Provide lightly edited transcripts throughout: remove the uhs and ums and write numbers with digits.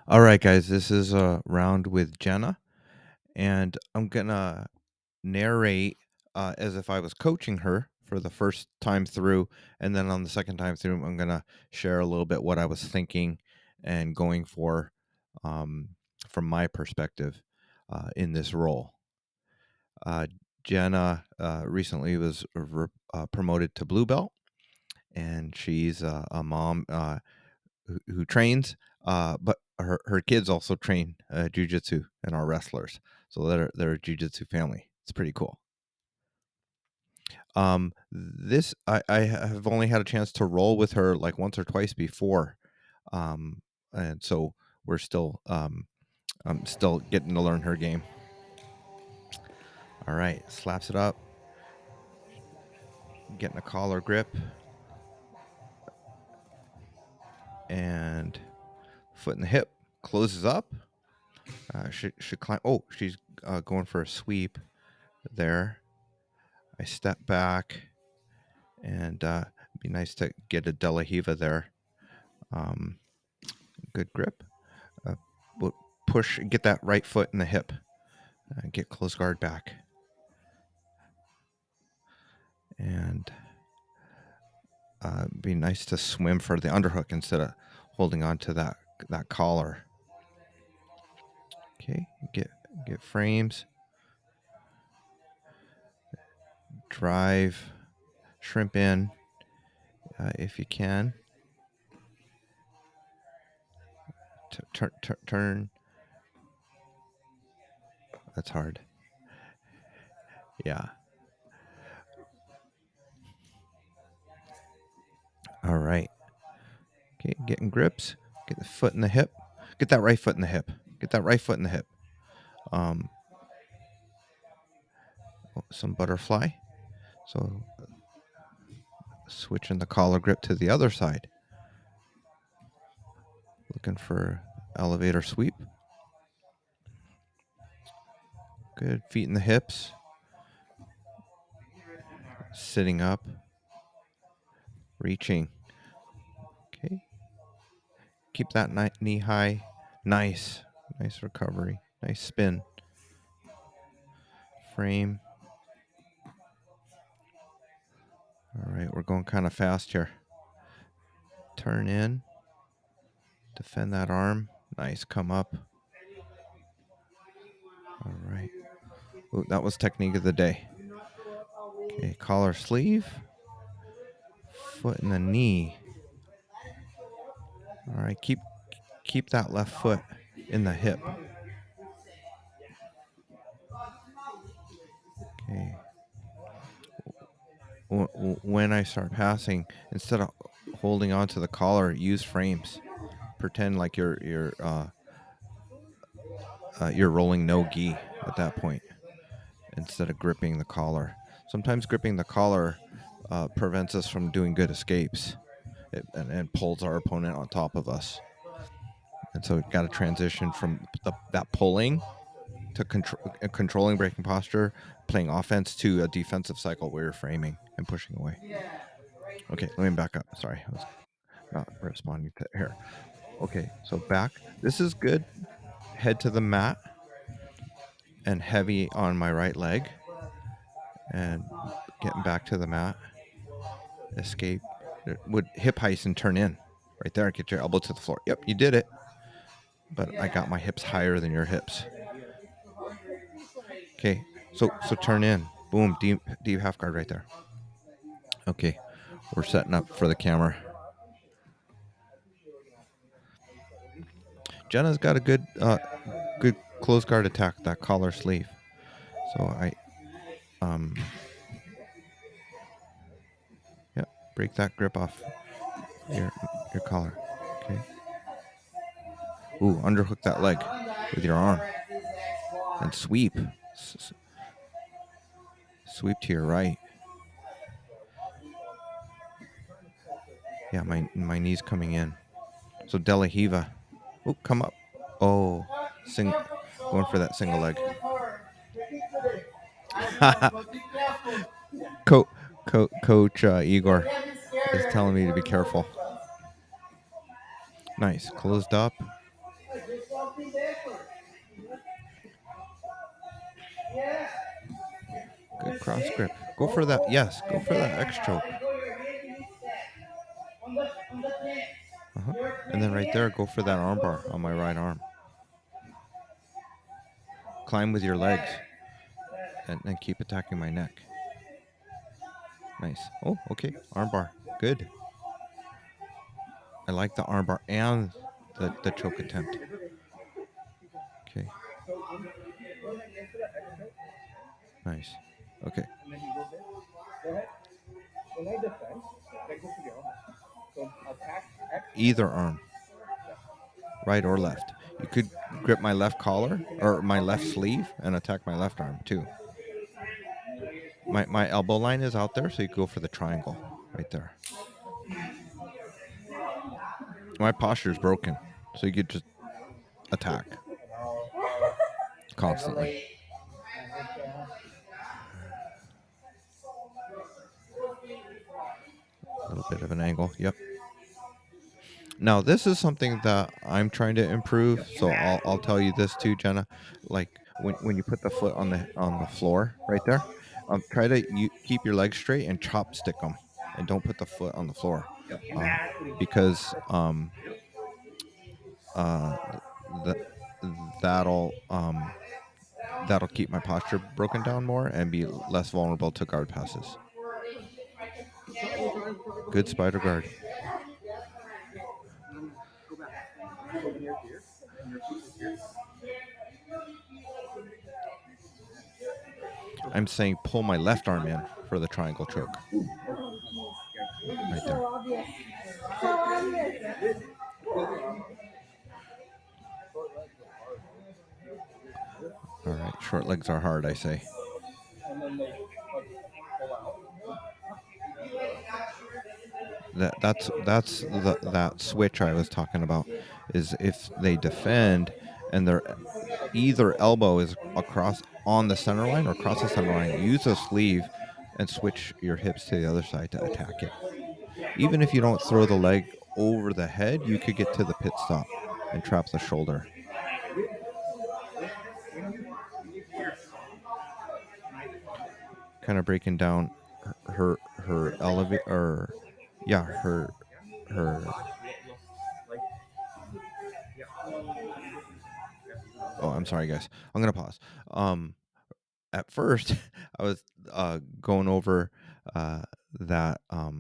All right, guys, this is a round with Jenna, and I'm gonna narrate as if I was coaching her for the first time through, and then on the second time through, I'm gonna share a little bit what I was thinking and going for um, from my perspective in this role. Uh, Jenna recently was promoted to blue belt, and she's a mom. Who trains, but her kids also train jujitsu and are wrestlers. So they're a jujitsu family. It's pretty cool. This I have only had a chance to roll with her like once or twice before, um, and so we're still I'm still getting to learn her game. All right, slaps it up, getting a collar grip, and foot in the hip, closes up. Should climb. Oh, she's going for a sweep there. I step back, and it'd be nice to get a De La Hiva there. Good grip. We'll push, get that right foot in the hip, get close guard back, and be nice to swim for the underhook instead of holding on to that collar. Okay, get frames, drive, shrimp in if you can. Turn. That's hard. Yeah. All right. Okay, getting grips. Get the foot in the hip. Get that right foot in the hip. Get that right foot in the hip. Some butterfly. So switching the collar grip to the other side. Looking for elevator sweep. Good. Feet in the hips. Sitting up. Reaching. Okay. Keep that knee high. Nice. Nice recovery. Nice spin. Frame. All right. We're going kind of fast here. Turn in. Defend that arm. Nice. Come up. All right. Ooh, that was technique of the day. Okay. Collar sleeve. Foot in the knee. All right. Keep that left foot in the hip. Okay. When I start passing, instead of holding on to the collar, use frames. Pretend like you're rolling no gi at that point instead of gripping the collar. Sometimes gripping the collar prevents us from doing good escapes and pulls our opponent on top of us. And so we've got to transition from that pulling to controlling breaking posture, playing offense, to a defensive cycle where you're framing and pushing away. Okay, let me back up. Sorry, I was not responding to here. Okay, so back. This is good. Head to the mat and heavy on my right leg. And getting back to the mat. Escape. Would hip heist and turn in. Right there. Get your elbow to the floor. Yep, you did it. But I got my hips higher than your hips. Okay, so turn in. Boom, deep half guard right there. Okay, we're setting up for the camera. Jenna's got a good close guard attack, that collar sleeve. So break that grip off your collar. Okay. Ooh, underhook that leg with your arm and sweep. Sweep to your right. Yeah, my knee's coming in. So De La Hiva. Oh, come up. Oh, going for that single leg. Coach Igor is telling me to be careful. Nice. Closed up. Good cross grip. Go for that. Yes, go for that X choke. Uh-huh. And then right there, go for that armbar on my right arm. Climb with your legs and then keep attacking my neck. Nice. Oh, okay. Armbar. Good. I like the armbar and the choke attempt. Okay. Nice. Okay. Either arm, right or left. You could grip my left collar or my left sleeve and attack my left arm too. My elbow line is out there, so you go for the triangle right there. My posture is broken, so you could just attack constantly. A little bit of an angle. Yep. Now this is something that I'm trying to improve. So I'll tell you this too, Jenna. Like when you put the foot on the floor right there, try to keep your legs straight and chopstick them, and don't put the foot on the floor, because uh, th- that'll that'll keep my posture broken down more and be less vulnerable to guard passes. Good spider guard. I'm saying pull my left arm in for the triangle choke. Right there. All right. Short legs are hard, I say. That switch I was talking about, is if they defend and their either elbow is across on the center line or across the center line, use a sleeve and switch your hips to the other side to attack it. Even if you don't throw the leg over the head, you could get to the pit stop and trap the shoulder. Kind of breaking down her elevate, or yeah, her. Oh, I'm sorry, guys. I'm gonna pause. At first, I was going over uh, that uh,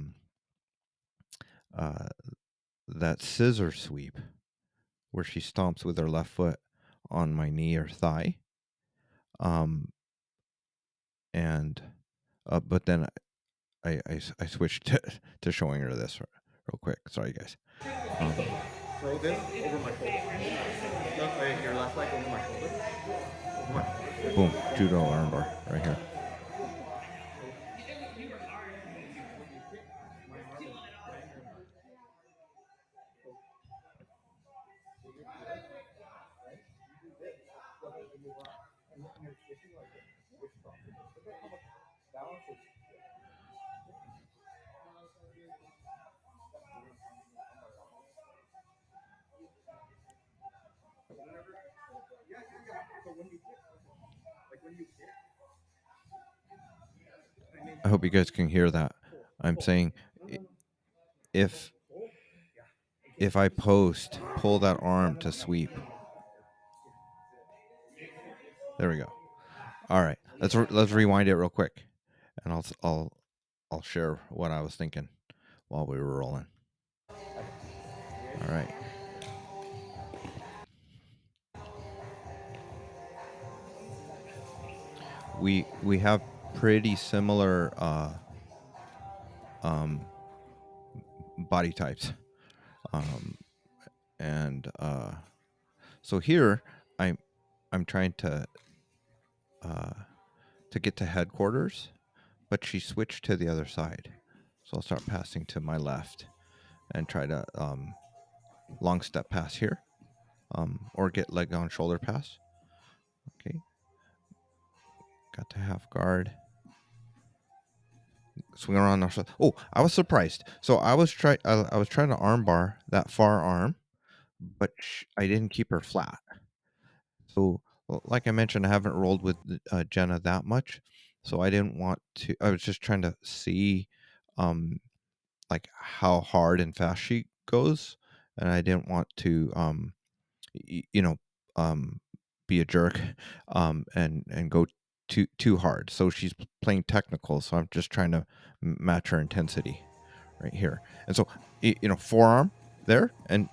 that scissor sweep where she stomps with her left foot on my knee or thigh, um, and but then I switched to showing her this real quick. Sorry, guys. Throw this over my shoulder. Look, your left leg over my shoulder. Boom, judo armbar right here. I hope you guys can hear that. I'm saying if I post, pull that arm to sweep. There we go. All right, let's rewind it real quick, and I'll share what I was thinking while we were rolling. All right. We have pretty similar body types, and so here I'm trying to get to headquarters, but she switched to the other side, so I'll start passing to my left and try to long step pass here, or get leg on shoulder pass. Okay, got to half guard. Swing around. Oh, I was surprised. So I was trying to armbar that far arm, but I didn't keep her flat. So, like I mentioned, I haven't rolled with Jenna that much, so I didn't want to. I was just trying to see, um, like how hard and fast she goes, and I didn't want to, you know, um, be a jerk, and go too hard. So she's playing technical, so I'm just trying to match her intensity right here. And so, forearm there, and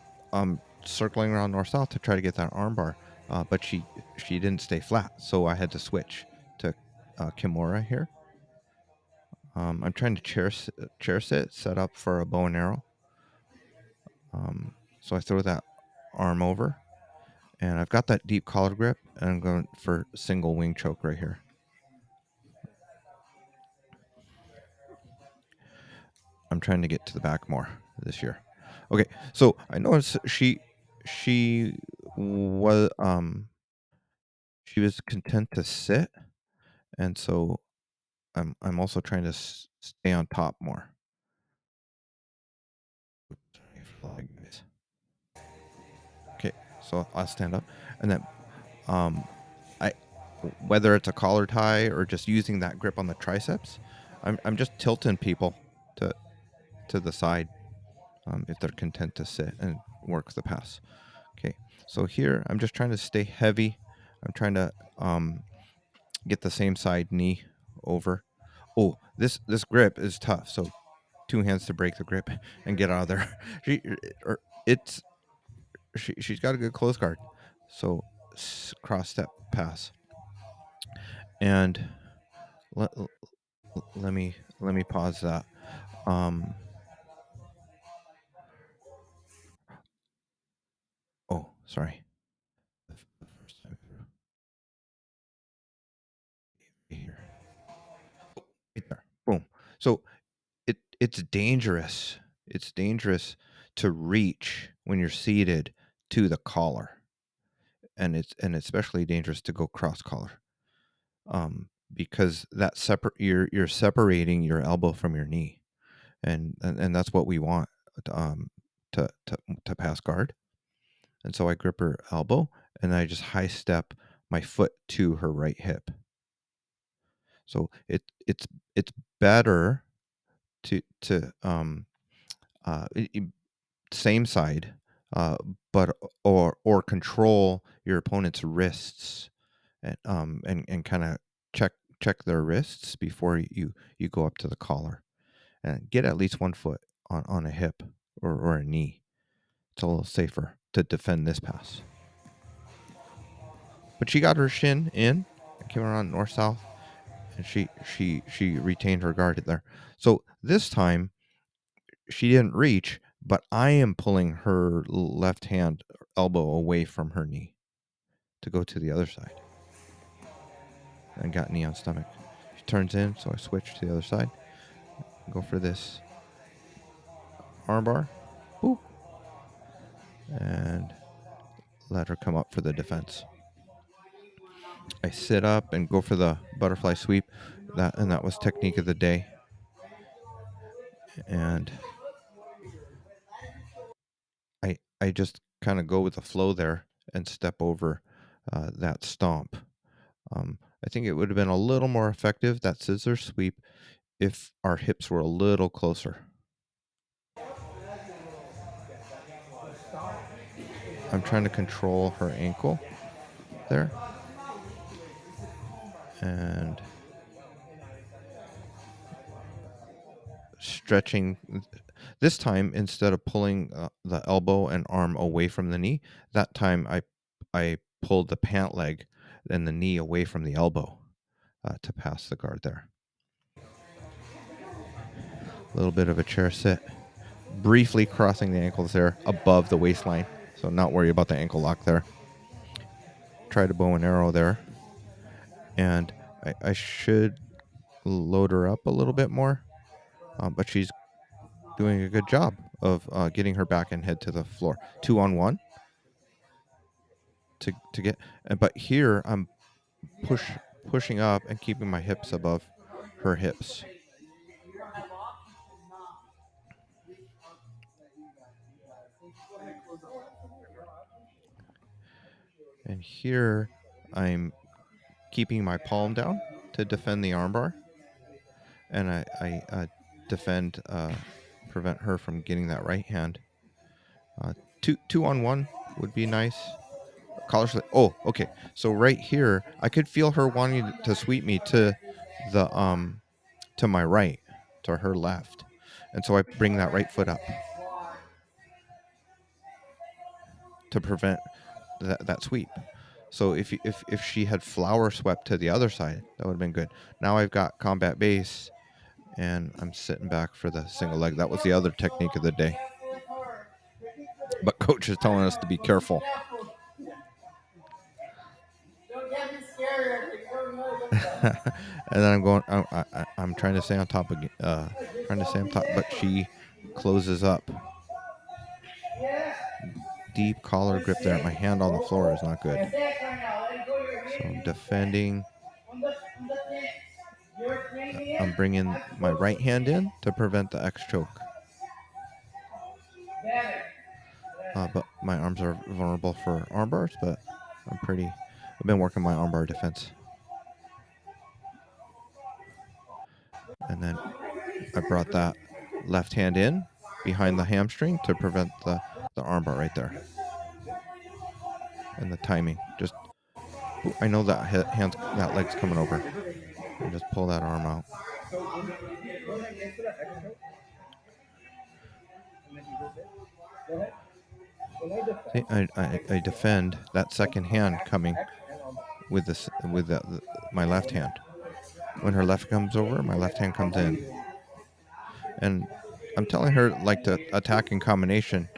circling around north south to try to get that arm bar, but she didn't stay flat, so I had to switch to Kimura here. I'm trying to chair sit, set up for a bow and arrow. So I throw that arm over, and I've got that deep collar grip, and I'm going for single wing choke right here. I'm trying to get to the back more this year. Okay, so I noticed she was she was content to sit, and so I'm also trying to stay on top more. Sorry for the lag, guys. Okay, so I'll stand up, and then um, I whether it's a collar tie or just using that grip on the triceps, I'm just tilting people to the side, if they're content to sit and work the pass. Okay, so here I'm just trying to stay heavy. I'm trying to get the same side knee over. Oh, this grip is tough. So two hands to break the grip and get out of there. She or it's she's got a good close guard. So cross step pass, and let, let me pause that. Um, oh, sorry. The first time through here, right there, boom. So it's dangerous. It's dangerous to reach when you're seated to the collar, and it's especially dangerous to go cross collar, because that you're separating your elbow from your knee, and that's what we want, um, to pass guard. And so I grip her elbow, and I just high step my foot to her right hip. So it's better to uh, same side, uh, but or control your opponent's wrists, and kind of check their wrists before you go up to the collar, and get at least one foot on a hip or a knee. It's a little safer to defend this pass. But she got her shin in and came around north south, and she retained her guard there. So this time she didn't reach, but I am pulling her left hand elbow away from her knee to go to the other side, and got knee on stomach. She turns in, so I switch to the other side, go for this armbar, boop, and let her come up for the defense. I sit up and go for the butterfly sweep. That was technique of the day. And I just kind of go with the flow there and step over that stomp. I think it would have been a little more effective, that scissor sweep, if our hips were a little closer. I'm trying to control her ankle there, and stretching. This time, instead of pulling the elbow and arm away from the knee, that time I pulled the pant leg and the knee away from the elbow, to pass the guard there. A little bit of a chair sit, briefly crossing the ankles there above the waistline, so not worry about the ankle lock there. Try to bow and arrow there, and I should load her up a little bit more, but she's doing a good job of getting her back and head to the floor. 2-on-1 to get, but here I'm pushing up and keeping my hips above her hips. And here I'm keeping my palm down to defend the armbar, and I defend, prevent her from getting that right hand. Two on one would be nice. Oh, okay. So right here, I could feel her wanting to sweep me the to my right, to her left, and so I bring that right foot up to prevent that sweep. So if she had flower swept to the other side, that would have been good. Now I've got combat base, and I'm sitting back for the single leg. That was the other technique of the day. But coach is telling us to be careful. And then I'm going. I'm trying to stay on top again. Trying to stay on top, but she closes up. Deep collar grip there. My hand on the floor is not good. So I'm defending. I'm bringing my right hand in to prevent the X choke. But my arms are vulnerable for arm bars, but I've been working my armbar defense. And then I brought that left hand in behind the hamstring to prevent the armbar right there. And the timing. Just, I know that leg's coming over. And just pull that arm out. So when I get to the X choke, and then he goes in, go ahead. When I See, defend, I defend that second on the hand coming X and on the with my left hand. When her left comes over, my left hand comes in. And I'm telling her like to attack in combination,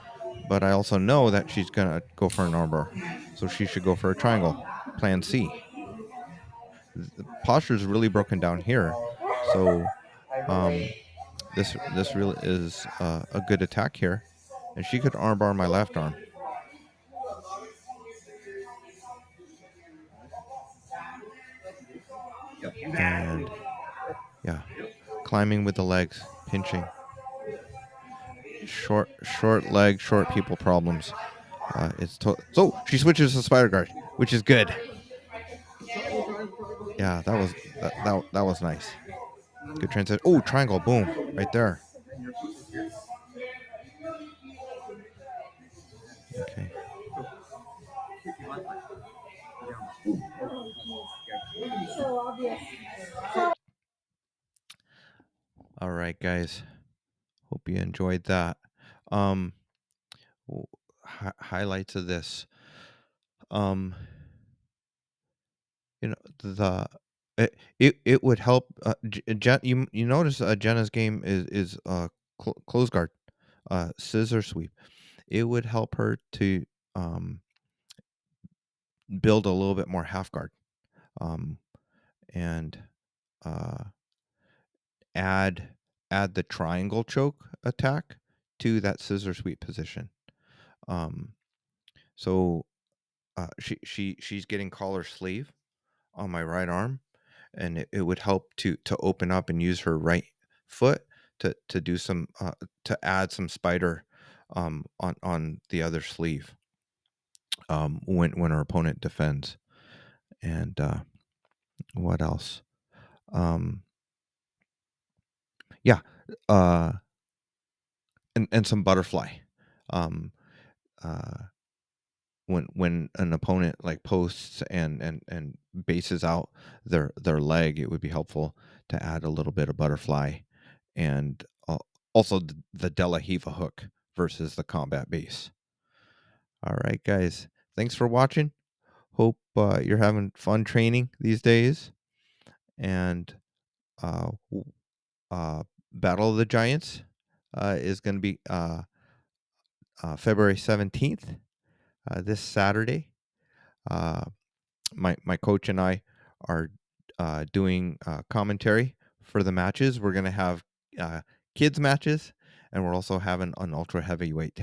but I also know that she's gonna go for an armbar, so she should go for a triangle. Plan C. The posture is really broken down here, so um, this really is a good attack here, and she could armbar my left arm. And yeah, climbing with the legs, pinching. Short leg, short people problems. So she switches to spider guard, which is good. Yeah, that was nice. Good transition. Oh, triangle, boom, right there. Okay. All right, guys. Hope you enjoyed that. Um, highlights of this. Um, you know the it would help. You notice Jenna's game is close guard, scissor sweep. It would help her to um build a little bit more half guard, um, and uh add the triangle choke attack to that scissor sweep position. Um, so she's getting collar sleeve on my right arm, and it would help to open up and use her right foot to do some to add some spider on the other sleeve when her opponent defends. And what else? Um, yeah, uh, and some butterfly. Um, uh, when an opponent like posts and bases out their leg, it would be helpful to add a little bit of butterfly, and also the De La Hiva hook versus the combat base. All right, guys, thanks for watching. Hope you're having fun training these days. And uh, Battle of the Giants is going to be February 17th, this Saturday. Uh, my coach and I are doing commentary for the matches. We're gonna have kids matches, and we're also having an ultra heavyweight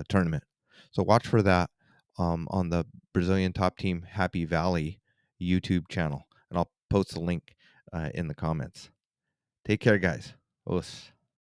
tournament. So watch for that on the Brazilian Top Team Happy Valley YouTube channel, and I'll post the link in the comments. Take care, guys. Os.